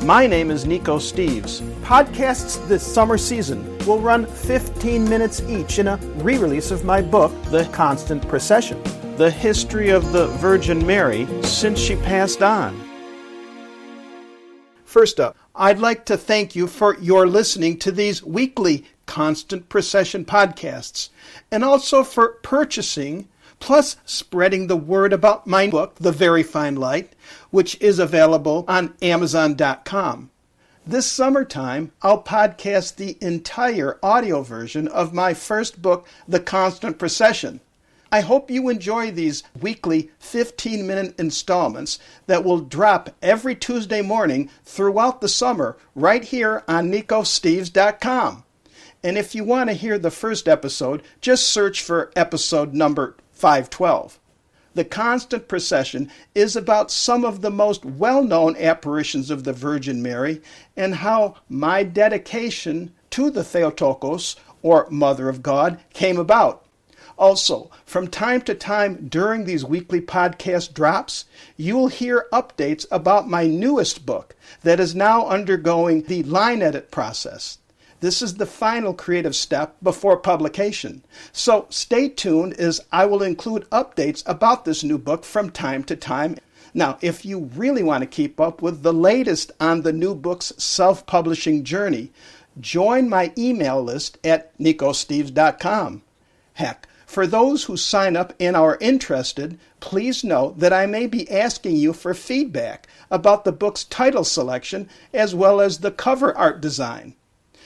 My name is Nico Steves. Podcasts this summer season will run 15 minutes each in a re-release of my book, The Constant Procession, the history of the Virgin Mary since she passed on. First up, I'd like to thank you for your listening to these weekly Constant Procession podcasts, and also for purchasing plus spreading the word about my book, The Very Fine Light, which is available on Amazon.com. This summertime, I'll podcast the entire audio version of my first book, The Constant Procession. I hope you enjoy these weekly 15-minute installments that will drop every Tuesday morning throughout the summer right here on NicoSteves.com. And if you want to hear the first episode, just search for episode number 512. The Constant Procession is about some of the most well-known apparitions of the Virgin Mary and how my dedication to the Theotokos, or Mother of God, came about. Also, from time to time during these weekly podcast drops, you'll hear updates about my newest book that is now undergoing the line edit process. This is the final creative step before publication. So stay tuned as I will include updates about this new book from time to time. Now, if you really want to keep up with the latest on the new book's self-publishing journey, join my email list at NicoSteves.com. Heck, for those who sign up and are interested, please know that I may be asking you for feedback about the book's title selection as well as the cover art design.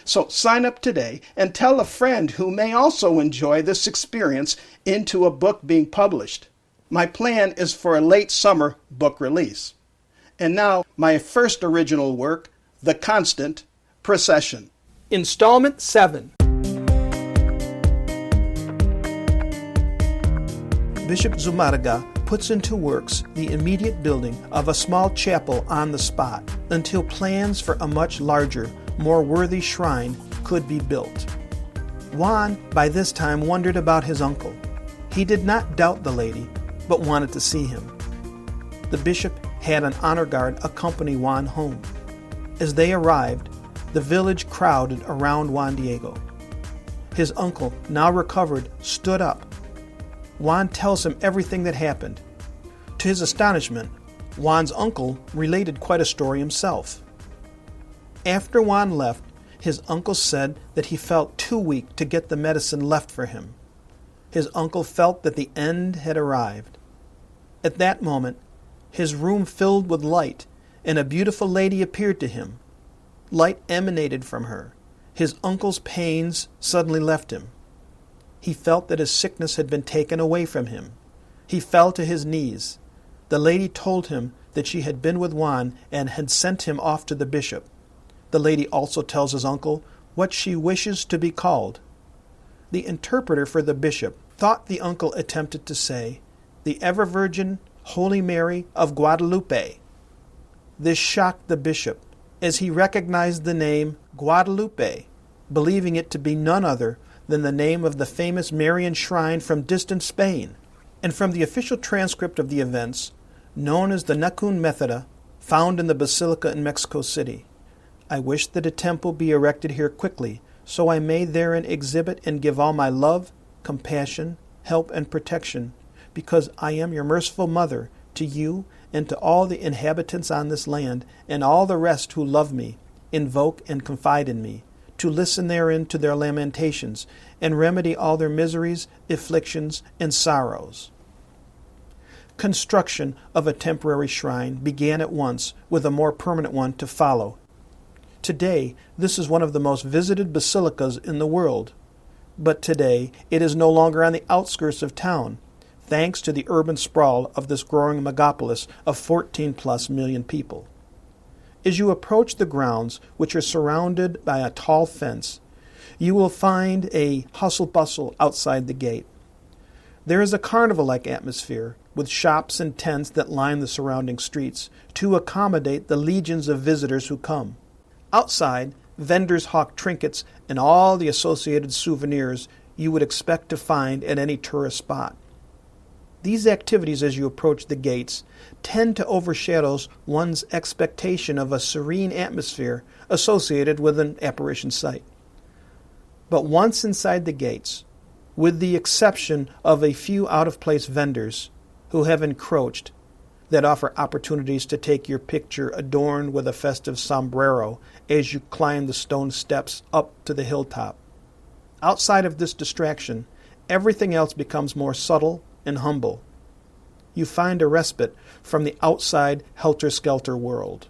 So sign up today and tell a friend who may also enjoy this experience into a book being published. My plan is for a late summer book release. And now, my first original work, The Constant Procession. Installment 7. Bishop Zumarraga puts into works the immediate building of a small chapel on the spot until plans for a much larger, more worthy shrine could be built. Juan, by this time, wondered about his uncle. He did not doubt the lady, but wanted to see him. The bishop had an honor guard accompany Juan home. As they arrived, the village crowded around Juan Diego. His uncle, now recovered, stood up. Juan tells him everything that happened. To his astonishment, Juan's uncle related quite a story himself. After Juan left, his uncle said that he felt too weak to get the medicine left for him. His uncle felt that the end had arrived. At that moment, his room filled with light, and a beautiful lady appeared to him. Light emanated from her. His uncle's pains suddenly left him. He felt that his sickness had been taken away from him. He fell to his knees. The lady told him that she had been with Juan and had sent him off to the bishop. The lady also tells his uncle what she wishes to be called. The interpreter for the bishop thought the uncle attempted to say, "The ever-Virgin Holy Mary of Guadalupe." This shocked the bishop, as he recognized the name Guadalupe, believing it to be none other than the name of the famous Marian shrine from distant Spain, and from the official transcript of the events, known as the Nacun Methode, found in the Basilica in Mexico City. I wish that a temple be erected here quickly, so I may therein exhibit and give all my love, compassion, help, and protection, because I am your merciful mother, to you and to all the inhabitants on this land, and all the rest who love me, invoke and confide in me, to listen therein to their lamentations, and remedy all their miseries, afflictions, and sorrows. Construction of a temporary shrine began at once, with a more permanent one to follow. Today, this is one of the most visited basilicas in the world. But today, it is no longer on the outskirts of town, thanks to the urban sprawl of this growing megapolis of 14+ million people. As you approach the grounds, which are surrounded by a tall fence, you will find a hustle-bustle outside the gate. There is a carnival-like atmosphere, with shops and tents that line the surrounding streets to accommodate the legions of visitors who come. Outside, vendors hawk trinkets and all the associated souvenirs you would expect to find at any tourist spot. These activities as you approach the gates tend to overshadow one's expectation of a serene atmosphere associated with an apparition site. But once inside the gates, with the exception of a few out-of-place vendors who have encroached that offer opportunities to take your picture adorned with a festive sombrero as you climb the stone steps up to the hilltop, outside of this distraction, everything else becomes more subtle and humble. You find a respite from the outside helter-skelter world.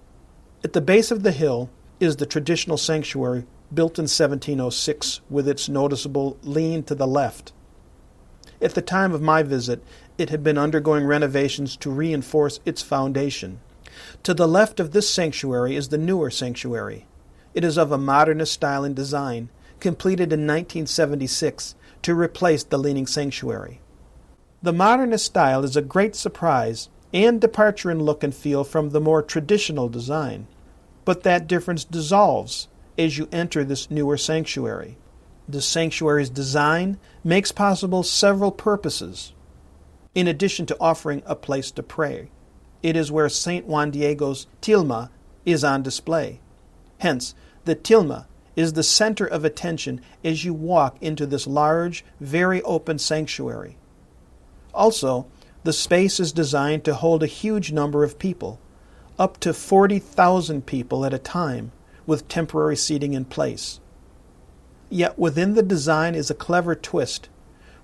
At the base of the hill is the traditional sanctuary built in 1706 with its noticeable lean to the left. At the time of my visit, it had been undergoing renovations to reinforce its foundation. To the left of this sanctuary is the newer sanctuary. It is of a modernist style and design, completed in 1976 to replace the leaning sanctuary. The modernist style is a great surprise and departure in look and feel from the more traditional design, but that difference dissolves as you enter this newer sanctuary. The sanctuary's design makes possible several purposes. In addition to offering a place to pray, it is where St. Juan Diego's tilma is on display. Hence, the tilma is the center of attention as you walk into this large, very open sanctuary. Also, the space is designed to hold a huge number of people, up to 40,000 people at a time, with temporary seating in place. Yet within the design is a clever twist,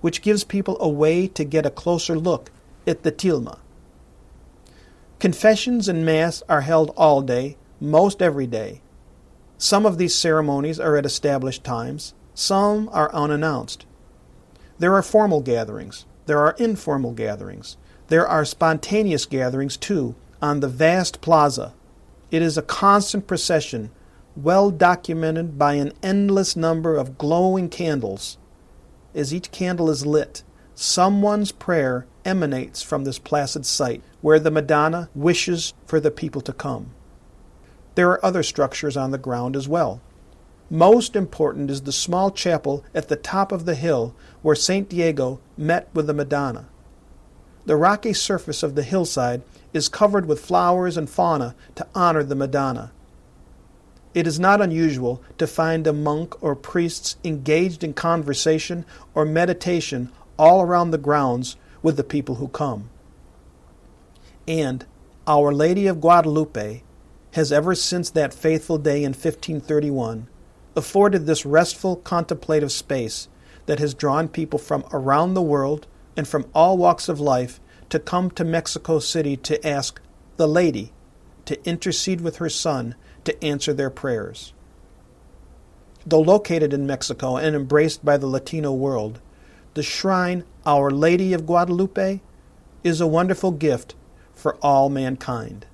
which gives people a way to get a closer look at the tilma. Confessions and Mass are held all day, most every day. Some of these ceremonies are at established times, some are unannounced. There are formal gatherings, there are informal gatherings, there are spontaneous gatherings too on the vast plaza. It is a constant procession, well documented by an endless number of glowing candles. As each candle is lit, someone's prayer emanates from this placid site where the Madonna wishes for the people to come. There are other structures on the ground as well. Most important is the small chapel at the top of the hill where St. Diego met with the Madonna. The rocky surface of the hillside is covered with flowers and fauna to honor the Madonna. It is not unusual to find a monk or priests engaged in conversation or meditation all around the grounds with the people who come. And Our Lady of Guadalupe has ever since that faithful day in 1531 afforded this restful contemplative space that has drawn people from around the world and from all walks of life to come to Mexico City to ask the Lady to intercede with her Son to answer their prayers. Though located in Mexico and embraced by the Latino world, the shrine Our Lady of Guadalupe is a wonderful gift for all mankind.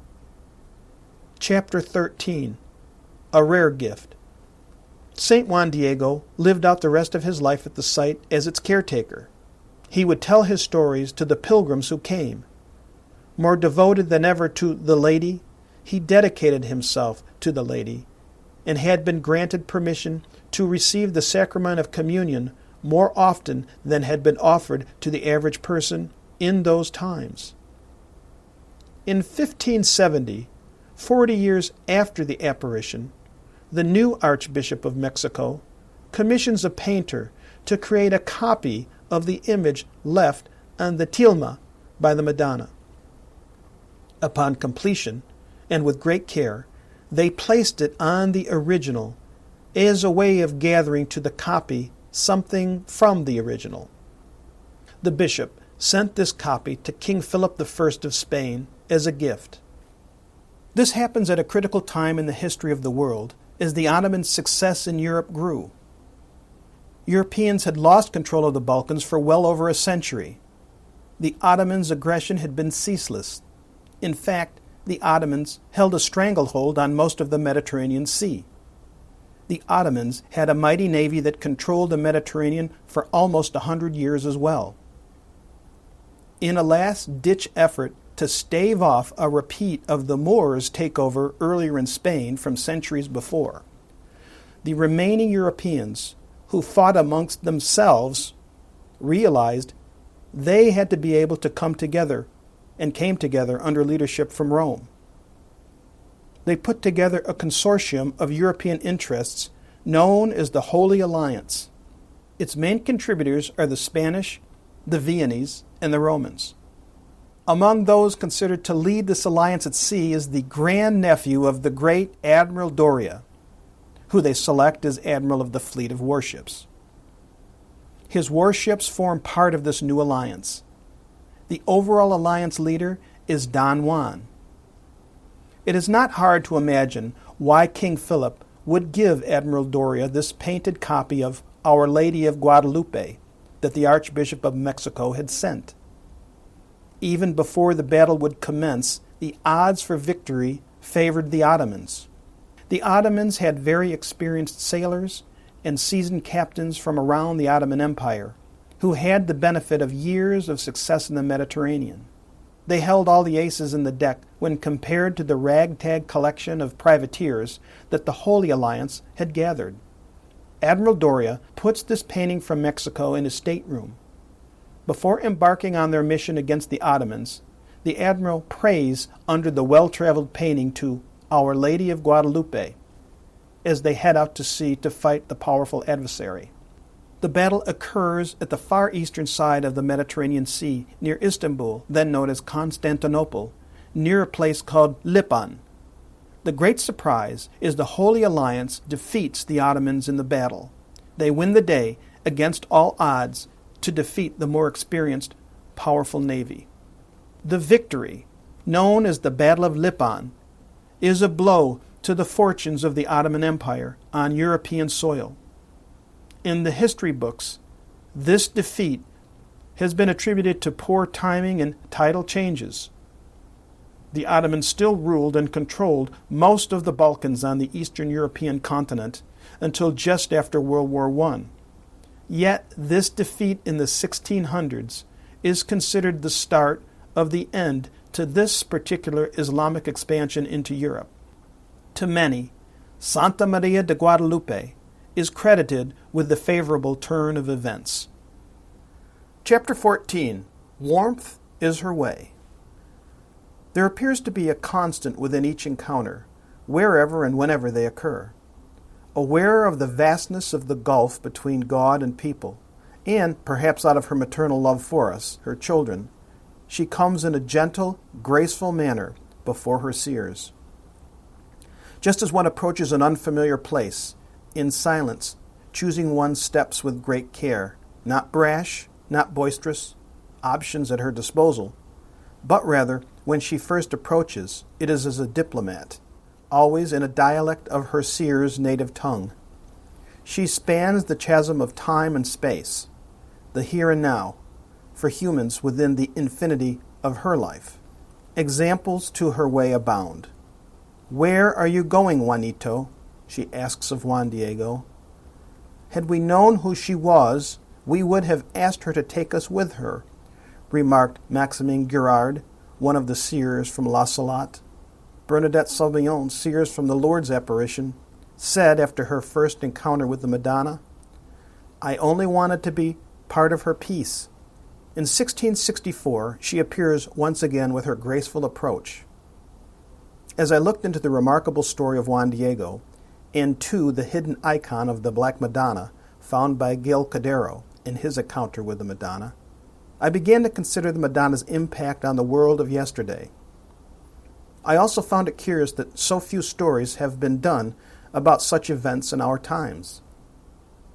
Chapter 13. A Rare Gift. St. Juan Diego lived out the rest of his life at the site as its caretaker. He would tell his stories to the pilgrims who came. More devoted than ever to the Lady, he dedicated himself to the Lady and had been granted permission to receive the sacrament of communion more often than had been offered to the average person in those times. In 1570, 40 years after the apparition, the new Archbishop of Mexico commissions a painter to create a copy of the image left on the tilma by the Madonna. Upon completion, and with great care, they placed it on the original as a way of gathering to the copy something from the original. The bishop sent this copy to King Philip I of Spain as a gift. This happens at a critical time in the history of the world as the Ottoman success in Europe grew. Europeans had lost control of the Balkans for well over a century. The Ottomans' aggression had been ceaseless. In fact, the Ottomans held a stranglehold on most of the Mediterranean Sea. The Ottomans had a mighty navy that controlled the Mediterranean for almost 100 years as well. In a last-ditch effort to stave off a repeat of the Moors' takeover earlier in Spain from centuries before, the remaining Europeans, who fought amongst themselves, realized They had to be able to come together, and came together under leadership from Rome. They put together a consortium of European interests known as the Holy Alliance. Its main contributors are the Spanish, the Viennese, and the Romans. Among those considered to lead this alliance at sea is the grandnephew of the great Admiral Doria, who they select as admiral of the fleet of warships. His warships form part of this new alliance. The overall alliance leader is Don Juan. It is not hard to imagine why King Philip would give Admiral Doria this painted copy of Our Lady of Guadalupe that the Archbishop of Mexico had sent. Even before the battle would commence, the odds for victory favored the Ottomans. The Ottomans had very experienced sailors and seasoned captains from around the Ottoman Empire, who had the benefit of years of success in the Mediterranean. They held all the aces in the deck when compared to the ragtag collection of privateers that the Holy Alliance had gathered. Admiral Doria puts this painting from Mexico in his stateroom. Before embarking on their mission against the Ottomans, the admiral prays under the well-traveled painting to Our Lady of Guadalupe as they head out to sea to fight the powerful adversary. The battle occurs at the far eastern side of the Mediterranean Sea, near Istanbul, then known as Constantinople, near a place called Lipan. The great surprise is the Holy Alliance defeats the Ottomans in the battle. They win the day against all odds to defeat the more experienced, powerful navy. The victory, known as the Battle of Lipan, is a blow to the fortunes of the Ottoman Empire on European soil. In the history books, this defeat has been attributed to poor timing and tidal changes. The Ottomans still ruled and controlled most of the Balkans on the Eastern European continent until just after World War I. Yet this defeat in the 1600s is considered the start of the end to this particular Islamic expansion into Europe. To many, Santa Maria de Guadalupe is credited with the favorable turn of events. Chapter 14. Warmth is her way. There appears to be a constant within each encounter, wherever and whenever they occur. Aware of the vastness of the gulf between God and people, and, perhaps out of her maternal love for us, her children, she comes in a gentle, graceful manner before her seers. Just as one approaches an unfamiliar place, in silence, choosing one's steps with great care, not brash, not boisterous, options at her disposal, but rather, when she first approaches, it is as a diplomat, always in a dialect of her seer's native tongue. She spans the chasm of time and space, the here and now, for humans within the infinity of her life. Examples to her way abound. "Where are you going, Juanito?" she asks of Juan Diego. "Had we known who she was, we would have asked her to take us with her," remarked Maximin Girard, one of the seers from La Salette. Bernadette Sauvignon, seers from the Lourdes apparition, said after her first encounter with the Madonna, "I only wanted to be part of her peace." In 1664, she appears once again with her graceful approach. As I looked into the remarkable story of Juan Diego, and to the hidden icon of the Black Madonna found by Gil Cadero in his encounter with the Madonna, I began to consider the Madonna's impact on the world of yesterday. I also found it curious that so few stories have been done about such events in our times.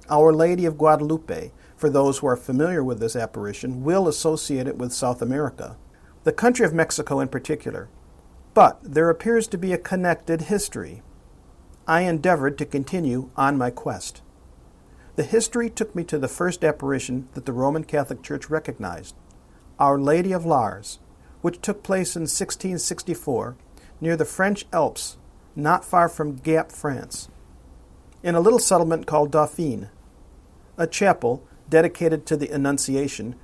Our Lady of Guadalupe, for those who are familiar with this apparition, will associate it with South America, the country of Mexico in particular. But there appears to be a connected history. I endeavored to continue on my quest. The history took me to the first apparition that the Roman Catholic Church recognized, Our Lady of Laus, which took place in 1664 near the French Alps, not far from Gap, France, in a little settlement called Dauphine. A chapel dedicated to the Annunciation,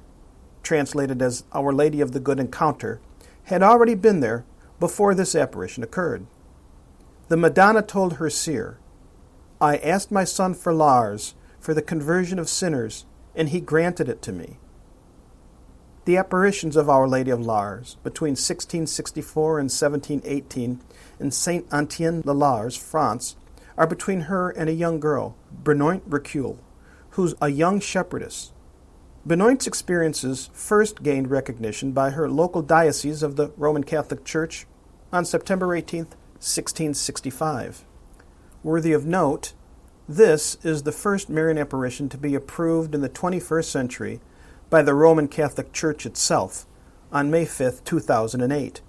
translated as Our Lady of the Good Encounter, had already been there before this apparition occurred. The Madonna told her seer, "I asked my son for Lars, for the conversion of sinners, and he granted it to me." The apparitions of Our Lady of Laus between 1664 and 1718 in Saint-Antien-le-Laus, France, are between her and a young girl, Benoit Recule, who's a young shepherdess. Benoit's experiences first gained recognition by her local diocese of the Roman Catholic Church on September 18, 1665. Worthy of note, this is the first Marian apparition to be approved in the 21st century by the Roman Catholic Church itself on May 5, 2008.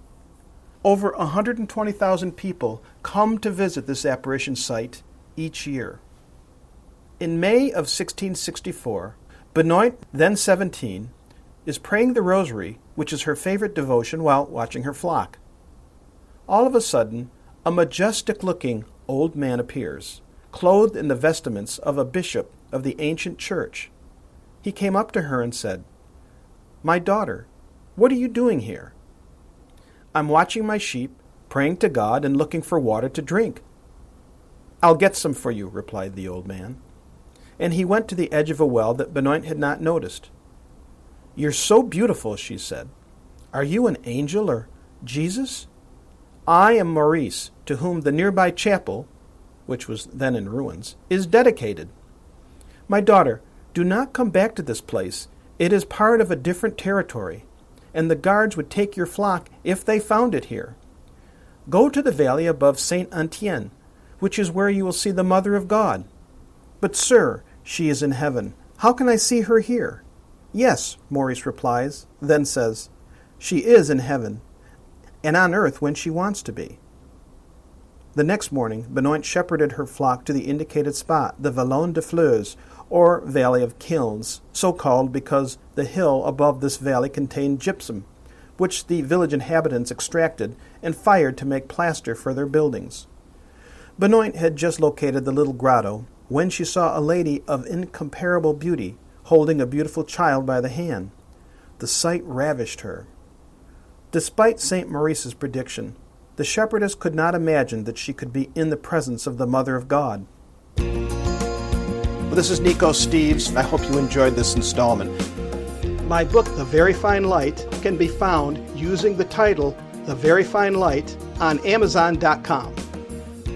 Over 120,000 people come to visit this apparition site each year. In May of 1664, Benoit, then 17, is praying the rosary, which is her favorite devotion, while watching her flock. All of a sudden, a majestic-looking old man appears, clothed in the vestments of a bishop of the ancient church. He came up to her and said, "My daughter, what are you doing here?" "I'm watching my sheep, praying to God, and looking for water to drink." "I'll get some for you," replied the old man. And he went to the edge of a well that Benoit had not noticed. "You're so beautiful," she said. "Are you an angel or Jesus?" "I am Maurice, to whom the nearby chapel," which was then in ruins, "is dedicated." "My daughter, do not come back to this place. It is part of a different territory, and the guards would take your flock if they found it here. Go to the valley above Saint-Antien, which is where you will see the Mother of God." "But, sir, she is in heaven. How can I see her here?" "Yes," Maurice replies, then says, "She is in heaven, and on earth when she wants to be." The next morning, Benoit shepherded her flock to the indicated spot, the Vallon de Fleurs, or Valley of Kilns, so called because the hill above this valley contained gypsum, which the village inhabitants extracted and fired to make plaster for their buildings. Benoit had just located the little grotto when she saw a lady of incomparable beauty holding a beautiful child by the hand. The sight ravished her. Despite St. Maurice's prediction, the shepherdess could not imagine that she could be in the presence of the Mother of God. Well, this is Nico Steves. I hope you enjoyed this installment. My book, The Very Fine Light, can be found using the title, The Very Fine Light, on Amazon.com.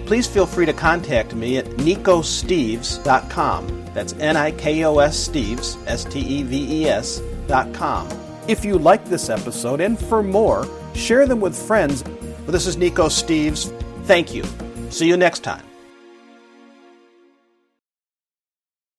Please feel free to contact me at nicosteves.com. That's Nikos Steves, Steves.com. If you like this episode, and for more, share them with friends. Well, this is Nico Steves. Thank you. See you next time.